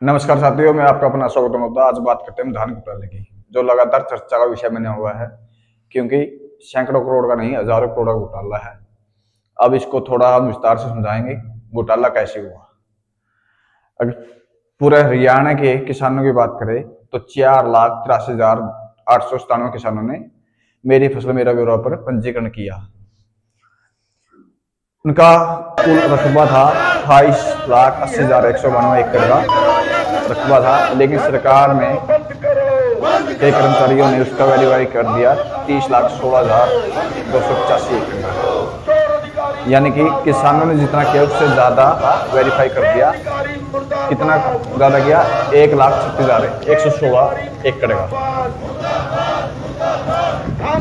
नमस्कार साथियों, मैं आपका अपना स्वागत होता। आज बात करते हैं धान घोटाले की, जो लगातार चर्चा का विषय बना हुआ है, क्योंकि सैकड़ों करोड़ का नहीं, हजारों करोड़ का घोटाला है। अब इसको थोड़ा हम विस्तार से समझाएंगे, घोटाला कैसे हुआ। अगर पूरे हरियाणा के किसानों की बात करें तो 4,83,897 किसानों ने मेरी फसल मेरा ब्यौरा पर पंजीकरण किया। उनका कुल रकबा था 28,80,192 एकड़ का रकबा था, लेकिन सरकार ने के कर्मचारियों ने उसका वेरीफाई कर दिया 30,16,285 एकड़ का। यानी कि किसानों ने जितना किया उससे ज्यादा वेरीफाई कर दिया। कितना ज्यादा किया? 1,36,116 एकड़ का।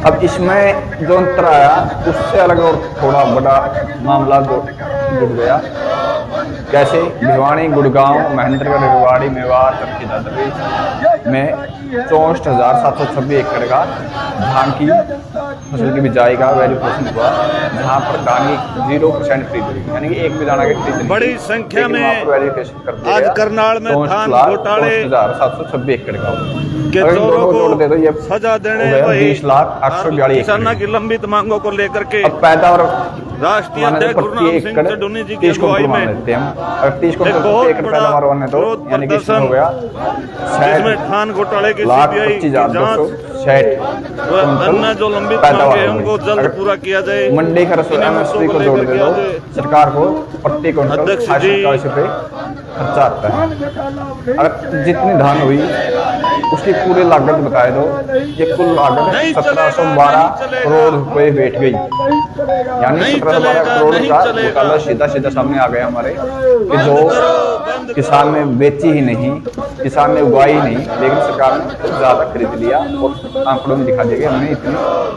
अब इसमें जो अंतर आया उससे अलग और थोड़ा बड़ा मामला जुड़ गया। कैसे? भिवानी, गुड़गांव, महेंद्रगढ़, रेवाड़ी, मेवाड़, चरखी दादरी में 64,726 एकड़ का धान की फसल की बिजाई का वेरिफिकेशन हुआ, जहां पर धान की 0% खरीद हुई, यानी कि एक भी दाना की खरीद नहीं। बड़ी संख्या में वेरिफिकेशन कर दिया आज करनाल में धान घोटाले 64,726 एकड़ का के चोरों को सजा देने 20,842 किसानों की लंबित मांगों को लेकर के अब पैदावार राष्ट्रीय अध्यक्ष गुरुनाम सिंह चड्ढूनी जी की अगुवाई में लेते हैं। अगर 30 कुंटल एकड़ पैदावार होने तो यानी कि इसमें हो गया जिसमें धान घोटाले की सीबीआई की जांच अन्य जो लंबित मांगे हैं उनको जल्द पूरा किया जाए। मंडी का एमएसपी को जोड़ दे दो, सरकार को प्रति क्विंटल 48 रुपए खर्चा आता है। अगर जितनी धान हुई उसकी पूरी लागत बताए दो, ये कुल लागत 1712 करोड़ रुपए बैठ गई। यानी 1712 करोड़ का घोटाला सीधा सीधा सामने आ गया हमारे, कि जो किसान ने बेची ही नहीं, किसान ने उगाई नहीं, लेकिन सरकार ने ज्यादा खरीद लिया और आंकड़ों में दिखा दिया कि हमने इतने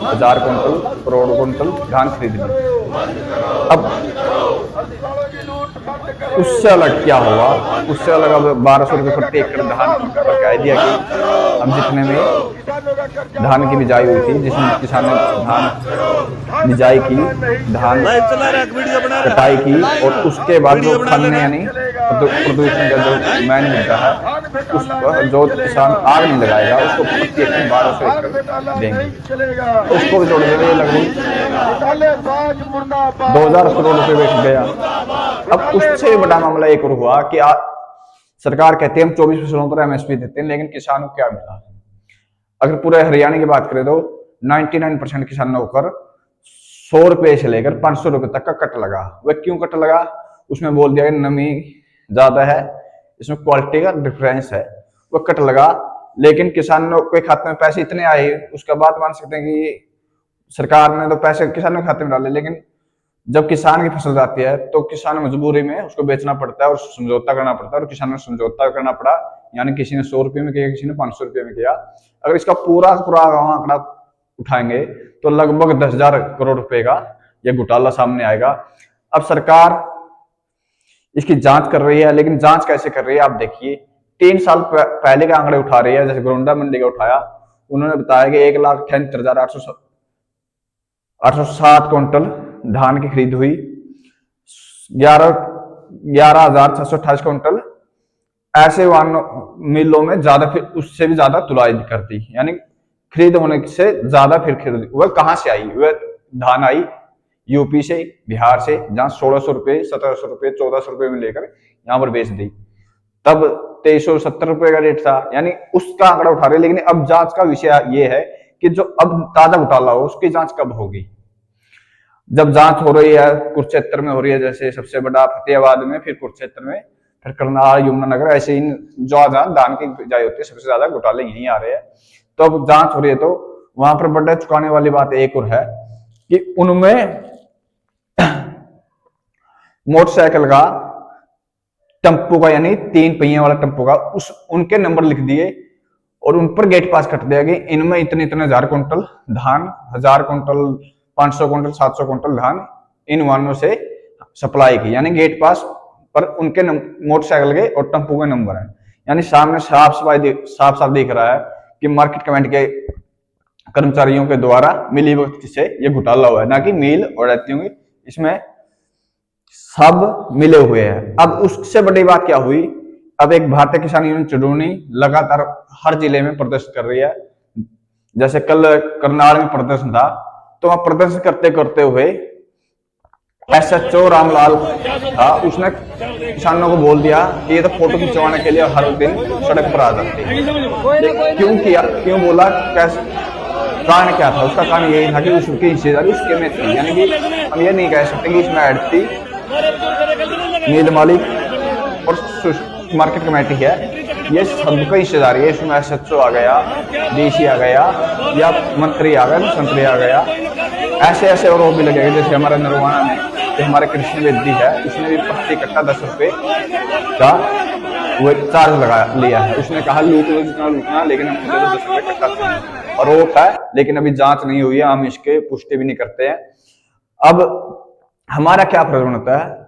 1000 कुंटल करोड़ कुंटल धान खरीद लिया। अब उससे अलग क्या हुआ? उससे अलग अब 1200 रुपये प्रति एकड़ धान पर कह दिया कि हम जितने में धान की बिजाई हुई थी, जिसमें किसान ने धान बिजाई की, धान कटाई की, और उसके बाद जो फलने यानी प्रदूषण का जो मैन मिलता है उसको जो किसान आग नहीं लगाएगा उसको प्रति एकड़ 1200 एकड़ देंगे। उसको भी जोड़ देंगे, लगभग 2000 करोड़ रुपए बैठ गया। अब उससे बड़ा मामला एक और हुआ कि सरकार कहती है हम 24 फसलों पर एमएसपी देते हैं, लेकिन किसानों को क्या मिला? अगर पूरे हरियाणा की बात करें तो 99% किसानों को 100 रुपए से लेकर 500 रुपए तक का कट लगा। वह क्यों कट लगा? उसमें बोल दिया कि नमी ज्यादा है, इसमें क्वालिटी का डिफरेंस है, वह कट लगा। लेकिन किसानों के खाते में पैसे इतने आए, उसका बात मान सकते हैं कि सरकार ने तो पैसे किसानों के खाते में डाले, लेकिन जब किसान की फसल जाती है तो किसान मजबूरी में उसको बेचना पड़ता है और समझौता करना पड़ता है, और किसानों ने समझौता करना पड़ा। यानी किसी ने 100 रुपये में किया, किसी ने 500 रुपये में किया। अगर इसका पूरा आंकड़ा उठाएंगे तो लगभग 10,000 करोड़ रुपए का यह घोटाला सामने आएगा। अब सरकार इसकी जांच कर रही है, लेकिन जांच कैसे कर रही है आप देखिए। 3 साल पहले के आंकड़े उठा रही है, जैसे गोंडा मंडी का उठाया, उन्होंने बताया कि 1,73,807 क्विंटल धान की खरीद हुई, 11,628 क्विंटल ऐसे मिलों में ज्यादा, फिर उससे भी ज्यादा तुलाई कर दी, यानी खरीद होने से ज्यादा फिर खरीद। वह कहां से आई? वह धान आई यूपी से, बिहार से, जहां 1600 रुपये, 1700 रुपये, 1400 रुपये में लेकर यहां पर बेच दी। तब 2370 रुपये का रेट था, यानी उसका आंकड़ा उठा रहे। लेकिन अब जांच का विषय ये है कि जो अब ताजा घोटाला हो उसकी जांच कब होगी? जब जांच हो रही है, कुरुक्षेत्र में हो रही है, जैसे सबसे बड़ा फतेहाबाद में, फिर कुरुक्षेत्र में, फिर करनाल, यमुनानगर, ऐसे ही जहां धान की बिजाई होती है सबसे ज्यादा घोटाले यहीं आ रहे हैं। तो अब जांच हो रही है, तो वहां पर बड़ा चुकाने वाली बात एक और है कि उनमें मोटरसाइकिल का, टेम्पो का, यानी 3 पहिए वाला टेम्पो का, उनके नंबर लिख दिए और उन पर गेट पास कट दिया कि इनमें इतने इतने 1000 कुंटल धान, 1000 कुंटल, 500 कुंटल, 700 कुंटल धान इन वाहनों से सप्लाई की। यानी गेट पास पर उनके मोटरसाइकिल के और टेम्पो के नंबर है। यानी सामने साफ साफ दिख रहा है कि मार्केट कमेटी के कर्मचारियों के द्वारा मिली भगत से ये घोटाला हुआ है, ना कि मिल और रहती होंगी, इसमें सब मिले हुए हैं। अब उससे बड़ी बात क्या हुई, अब एक भारतीय किसान यूनियन चुडूनी लगातार हर जिले में प्रदर्शन कर रही है। जैसे कल करनाल में प्रदर्शन था, तो वहां प्रदर्शन करते करते हुए SHO रामलाल था, उसने किसानों को बोल दिया कि ये तो फोटो खिंचवाने के लिए हर दिन सड़क पर आ जाते हैं। क्यों किया, क्यों बोला, कैसे, कारण क्या था? उसका कारण यही था कि उसकी हिस्सेदारी उसके में थी, यानी कि हम ये नहीं कह सकते कि इसमें ऐड थी नील मालिक और मार्केट कमेटी है, ये सबका हिस्सेदारी है। इसमें SHO आ गया, DC आ गया, या मंत्री आ गया, संतरी आ गया, ऐसे ऐसे और वो भी लगेगा। जैसे हमारा नरवाना में जो हमारे कृष्ण वेदी है, उसने भी प्रति कट्टा 10 रुपए का वो चार्ज लगा लिया है। उसने कहा लूट लो जितना लूटना, लेकिन हम 10 रुपए कट्टा चाहिए, और वो है, लेकिन अभी जांच नहीं हुई है, हम इसके पुष्टि भी नहीं करते हैं। अब हमारा क्या फर्ज बनता है?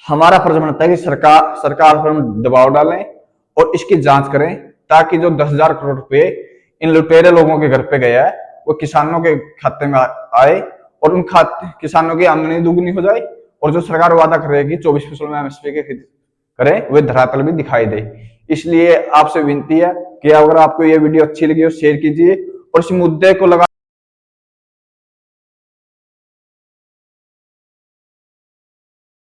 हमारा फर्ज बनता है कि सरकार पर हम दबाव डालें और इसकी जांच करें, ताकि जो 10,000 करोड़ रुपए इन लुटेरे लोगों के घर पे गया है वो किसानों के खाते में आए, और उन किसानों की आमदनी दुगनी हो जाए, और जो सरकार वादा कर रही है कि 24% में MSP के करे, वे धरातल भी दिखाई दे। इसलिए आपसे विनती है कि अगर आपको ये वीडियो अच्छी लगी हो शेयर कीजिए, और इस मुद्दे को लगा